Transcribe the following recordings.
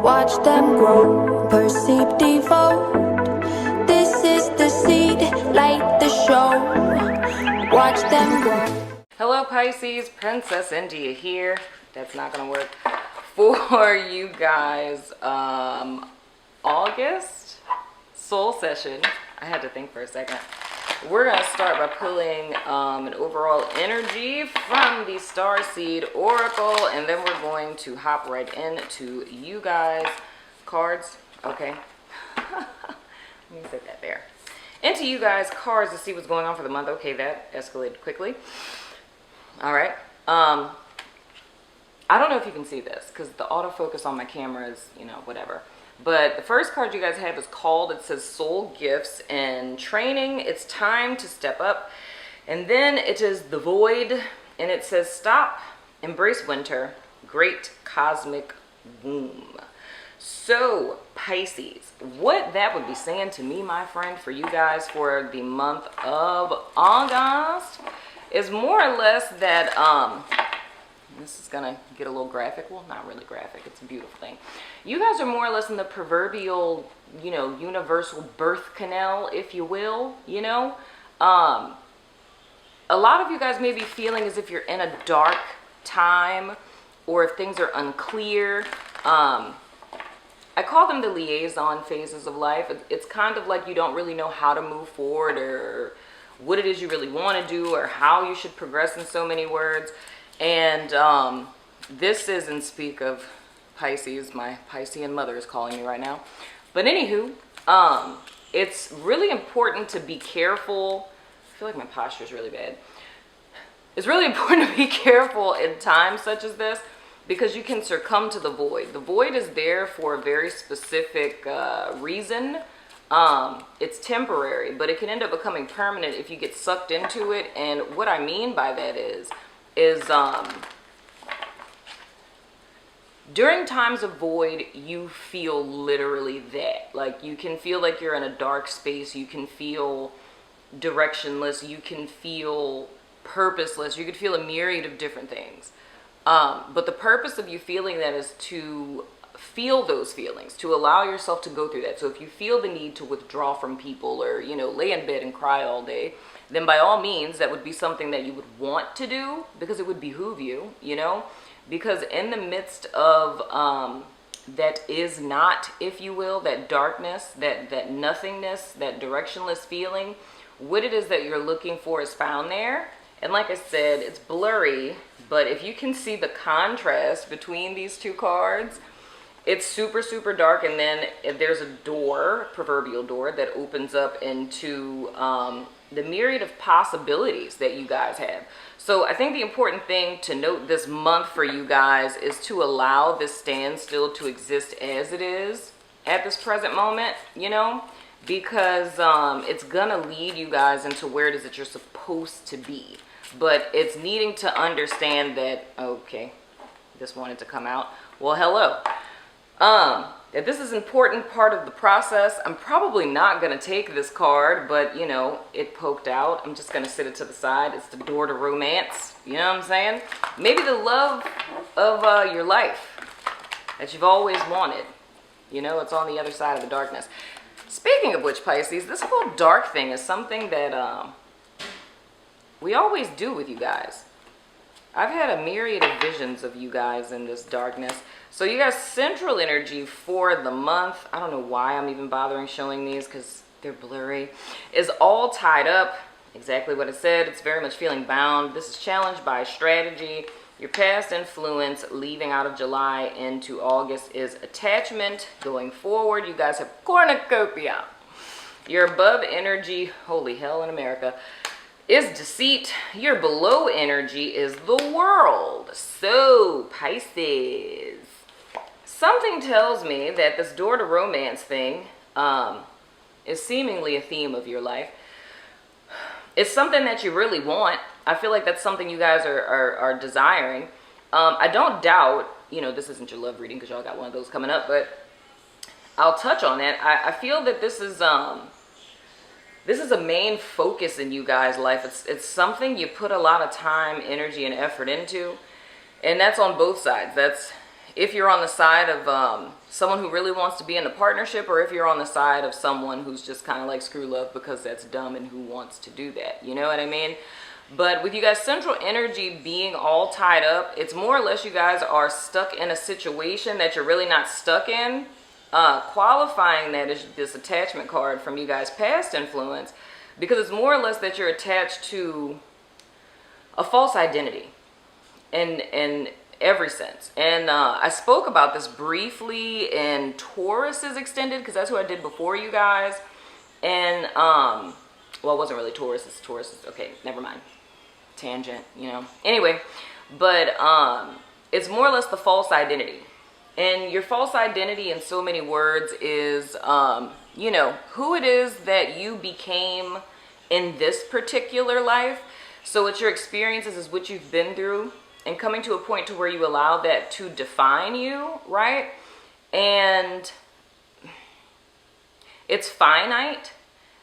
Watch them grow, perceive, devote. This is the seed, light the show. Watch them grow. Hello Pisces, Princess India here. That's not gonna work for you guys. August soul session. I had to think for a second. We're gonna start by pulling an overall energy from the Starseed Oracle, and then we're going to hop right into you guys cards. Okay. Let me set that there. Into you guys cards to see what's going on for the month. Okay, that escalated quickly. All right. I don't know if you can see this because the autofocus on my camera is, whatever. But the first card you guys have is called, it says Soul Gifts and Training. It's time to step up. And then it is the Void, and it says stop, embrace winter, great cosmic womb. So Pisces, what that would be saying to me, my friend, for you guys for the month of August is more or less that, this is gonna get a little graphic. Well, not really graphic, it's a beautiful thing. You guys are more or less in the proverbial, universal birth canal, if you will, A lot of you guys may be feeling as if you're in a dark time, or if things are unclear. I call them the liaison phases of life. It's kind of like you don't really know how to move forward, or what it is you really want to do, or how you should progress, in so many words. And this is in speak of Pisces. My Piscean mother is calling me right now. But anywho, it's really important to be careful. I feel like my posture is really bad. It's really important to be careful in times such as this, because you can succumb to the void. The void is there for a very specific reason. It's temporary, but it can end up becoming permanent if you get sucked into it. And what I mean by that is during times of void, you feel literally that. Like, you can feel like you're in a dark space. You can feel directionless. You can feel purposeless. You could feel a myriad of different things. But the purpose of you feeling that is to feel those feelings, to allow yourself to go through that. So if you feel the need to withdraw from people, or, lay in bed and cry all day, then by all means, that would be something that you would want to do, because it would behoove you, because in the midst of that is not, if you will, that darkness, that nothingness, that directionless feeling, what it is that you're looking for is found there. And like I said, it's blurry, but if you can see the contrast between these two cards, it's super, super dark. And then if there's a door, proverbial door, that opens up into the myriad of possibilities that you guys have. So I think the important thing to note this month for you guys is to allow this standstill to exist as it is at this present moment, because it's gonna lead you guys into where it is that you're supposed to be. But it's needing to understand that, okay, this wanted to come out. Well, hello. That this is an important part of the process. I'm probably not going to take this card, but, it poked out. I'm just going to sit it to the side. It's the door to romance. You know what I'm saying? Maybe the love of your life that you've always wanted. It's on the other side of the darkness. Speaking of which, Pisces, this whole dark thing is something that we always do with you guys. I've had a myriad of visions of you guys in this darkness. So you guys' central energy for the month, I don't know why I'm even bothering showing these because they're blurry, is all tied up. Exactly what I said. It's very much feeling bound. This is challenged by strategy. Your past influence leaving out of July into August is attachment. Going forward, you guys have cornucopia. Your above energy, holy hell in America, is deceit. Your below energy is the world. So, Pisces, something tells me that this door to romance thing is seemingly a theme of your life. It's something that you really want. I feel like that's something you guys are desiring. I don't doubt, this isn't your love reading because y'all got one of those coming up, but I'll touch on that. I feel that this is a main focus in you guys' life. It's something you put a lot of time, energy, and effort into, and that's on both sides. That's if you're on the side of someone who really wants to be in a partnership, or if you're on the side of someone who's just kind of like screw love because that's dumb and who wants to do that. You know what I mean? But with you guys' central energy being all tied up, it's more or less you guys are stuck in a situation that you're really not stuck in. Qualifying that is this attachment card from you guys' past influence, because it's more or less that you're attached to a false identity in every sense. And I spoke about this briefly in Taurus's extended, because that's who I did before you guys. And well, it wasn't really Taurus, it's Taurus. Okay, never mind. Tangent, you know. Anyway, but it's more or less the false identity. And your false identity in so many words is, you know, who it is that you became in this particular life. So it's your experiences, is what you've been through, and coming to a point to where you allow that to define you, right? And it's finite.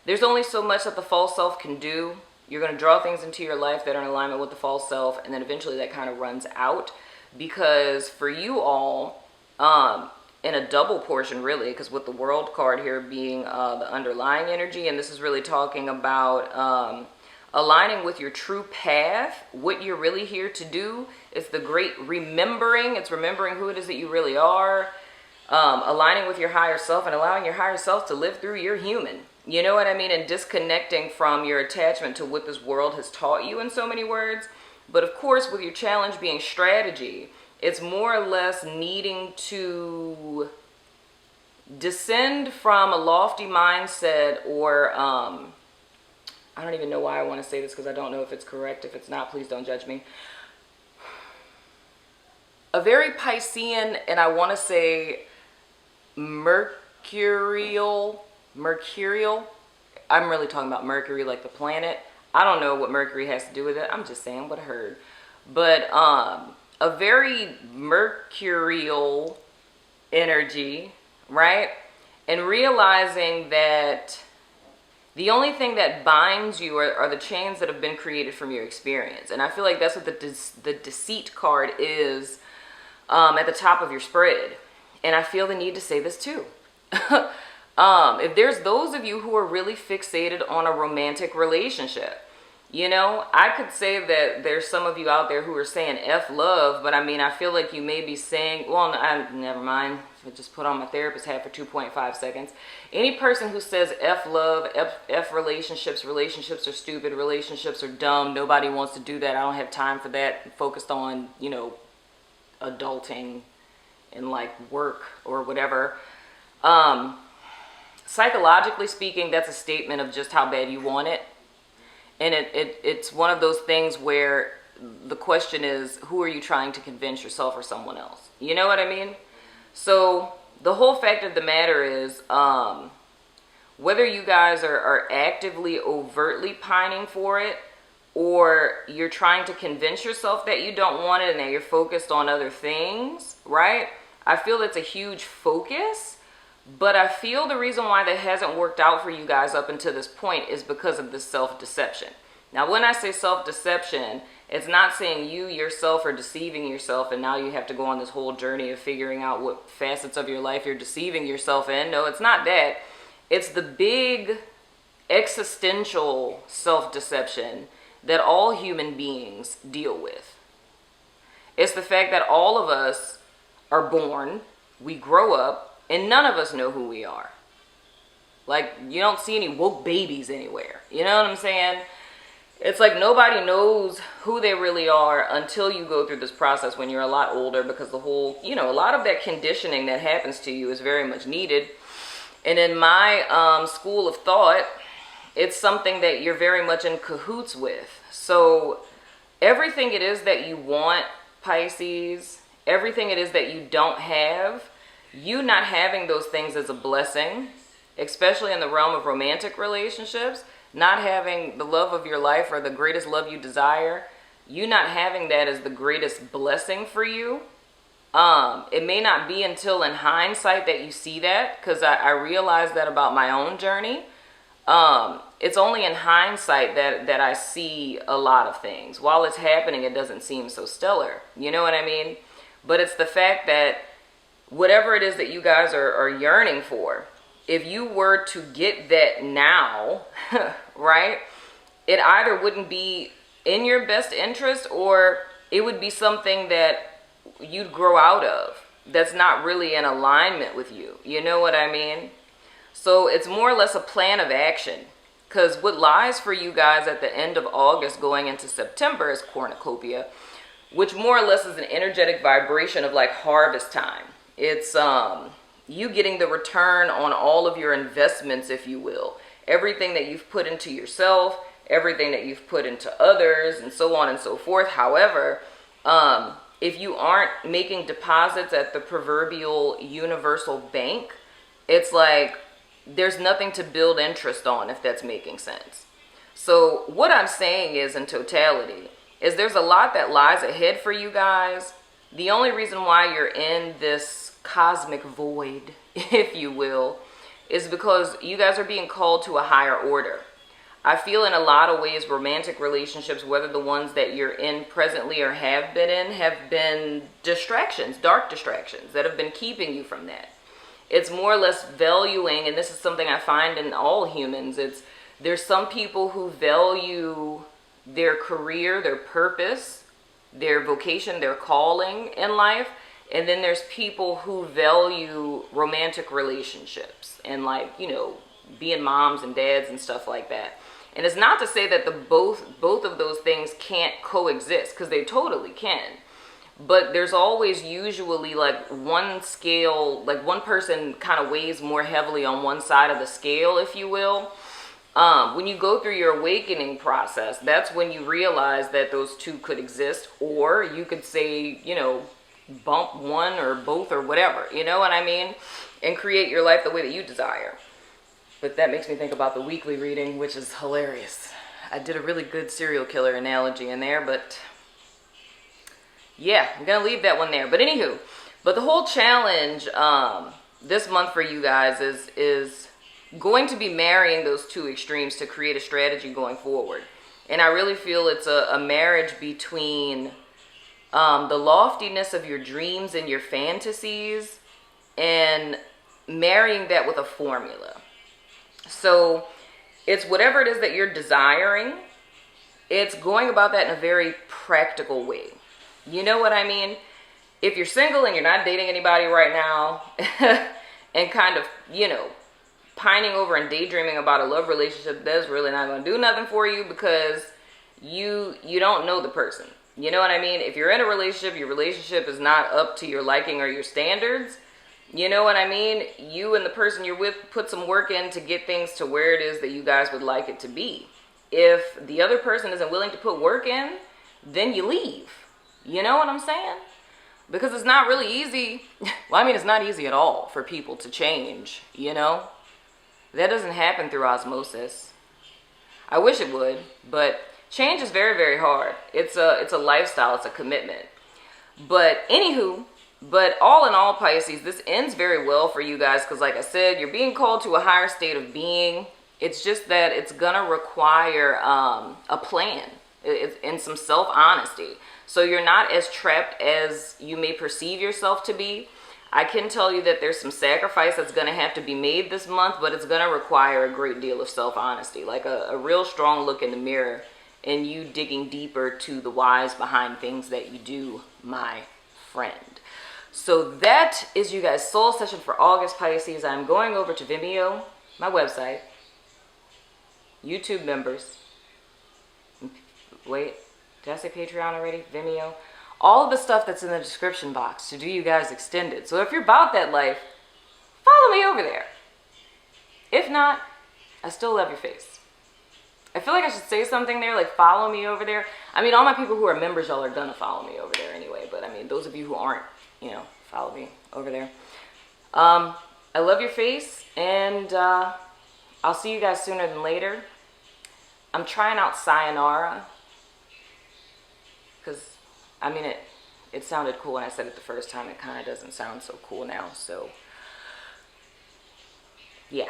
There's only so much that the false self can do. You're going to draw things into your life that are in alignment with the false self, and then eventually that kind of runs out. Because for you all, in a double portion really, because with the World card here being the underlying energy, and this is really talking about aligning with your true path, what you're really here to do. It's the great remembering. It's remembering who it is that you really are, aligning with your higher self and allowing your higher self to live through your human. You know what I mean? And disconnecting from your attachment to what this world has taught you in so many words. But of course, with your challenge being strategy, it's more or less needing to descend from a lofty mindset, or I don't even know why I want to say this, because I don't know if it's correct. If it's not, please don't judge me. A very Piscean, and I want to say mercurial. I'm really talking about Mercury, like the planet. I don't know what Mercury has to do with it. I'm just saying what I heard. But a very mercurial energy, right? And realizing that the only thing that binds you are the chains that have been created from your experience. And I feel like that's what the deceit card is at the top of your spread. And I feel the need to say this too. If there's those of you who are really fixated on a romantic relationship, you know, I could say that there's some of you out there who are saying F love, but I mean, I feel like you may be saying, well, never mind. I just put on my therapist hat for 2.5 seconds. Any person who says F love, F relationships are stupid, relationships are dumb, nobody wants to do that, I don't have time for that, I'm focused on, you know, adulting and like work or whatever. Psychologically speaking, that's a statement of just how bad you want it. And it's one of those things where the question is, who are you trying to convince, yourself or someone else? You know what I mean? So the whole fact of the matter is, whether you guys are actively, overtly pining for it, or you're trying to convince yourself that you don't want it and that you're focused on other things, right? I feel it's a huge focus. But I feel the reason why that hasn't worked out for you guys up until this point is because of this self-deception. Now, when I say self-deception, it's not saying you yourself are deceiving yourself and now you have to go on this whole journey of figuring out what facets of your life you're deceiving yourself in. No, it's not that. It's the big existential self-deception that all human beings deal with. It's the fact that all of us are born, we grow up, and none of us know who we are. Like, you don't see any woke babies anywhere. You know what I'm saying? It's like nobody knows who they really are until you go through this process when you're a lot older, because the whole, you know, a lot of that conditioning that happens to you is very much needed. And in my school of thought, it's something that you're very much in cahoots with. So everything it is that you want, Pisces, everything it is that you don't have, you not having those things is a blessing, especially in the realm of romantic relationships. Not having the love of your life or the greatest love you desire, you not having that is the greatest blessing for you. It may not be until in hindsight that you see that, because I realized that about my own journey. It's only in hindsight that I see a lot of things. While it's happening, it doesn't seem so stellar. You know what I mean? But it's the fact that whatever it is that you guys are yearning for, if you were to get that now, right, it either wouldn't be in your best interest, or it would be something that you'd grow out of that's not really in alignment with you. You know what I mean? So it's more or less a plan of action. Because what lies for you guys at the end of August going into September is cornucopia, which more or less is an energetic vibration of like harvest time. It's you getting the return on all of your investments, if you will. Everything that you've put into yourself, everything that you've put into others, and so on and so forth. However, if you aren't making deposits at the proverbial universal bank, it's like there's nothing to build interest on, if that's making sense. So what I'm saying is, in totality, is there's a lot that lies ahead for you guys. The only reason why you're in this cosmic void, if you will, is because you guys are being called to a higher order. I feel in a lot of ways romantic relationships, whether the ones that you're in presently or have been distractions, dark distractions that have been keeping you from that. It's more or less valuing, and this is something I find in all humans, there's some people who value their career, their purpose, their vocation, their calling in life, and then there's people who value romantic relationships and, like, you know, being moms and dads and stuff like that. And it's not to say that both of those things can't coexist, because they totally can. But there's always usually like one scale, like one person kind of weighs more heavily on one side of the scale, if you will. When you go through your awakening process, that's when you realize that those two could exist. Or you could say, you know, bump one or both or whatever, you know what I mean? And create your life the way that you desire. But that makes me think about the weekly reading, which is hilarious. I did a really good serial killer analogy in there, but yeah, I'm going to leave that one there. But anywho, but the whole challenge this month for you guys is going to be marrying those two extremes to create a strategy going forward. And I really feel it's a marriage between the loftiness of your dreams and your fantasies and marrying that with a formula. So it's whatever it is that you're desiring, it's going about that in a very practical way. You know what I mean? If you're single and you're not dating anybody right now and kind of, you know, pining over and daydreaming about a love relationship, that's really not going to do nothing for you, because you don't know the person. You know what I mean? If you're in a relationship, your relationship is not up to your liking or your standards. You know what I mean? You and the person you're with put some work in to get things to where it is that you guys would like it to be. If the other person isn't willing to put work in, then you leave. You know what I'm saying? Because it's not really easy. Well, I mean, it's not easy at all for people to change, you know? That doesn't happen through osmosis. I wish it would, but change is very, very hard. It's a lifestyle, it's a commitment. But anywho, but all in all, Pisces, this ends very well for you guys, because like I said, you're being called to a higher state of being. It's just that it's gonna require a plan and some self-honesty. So you're not as trapped as you may perceive yourself to be. I can tell you that there's some sacrifice that's going to have to be made this month, but it's going to require a great deal of self-honesty, like a real strong look in the mirror and you digging deeper to the whys behind things that you do, my friend. So that is you guys' soul session for August, Pisces. I'm going over to Vimeo, my website, YouTube members. Wait, did I say Patreon already? Vimeo. All of the stuff that's in the description box to do you guys extended. So if you're about that life, follow me over there. If not, I still love your face. I feel like I should say something there, like follow me over there. I mean, all my people who are members, y'all are gonna follow me over there anyway. But I mean, those of you who aren't, you know, follow me over there. I love your face, and I'll see you guys sooner than later. I'm trying out sayonara, because I mean, it sounded cool when I said it the first time. It kind of doesn't sound so cool now. So, yeah.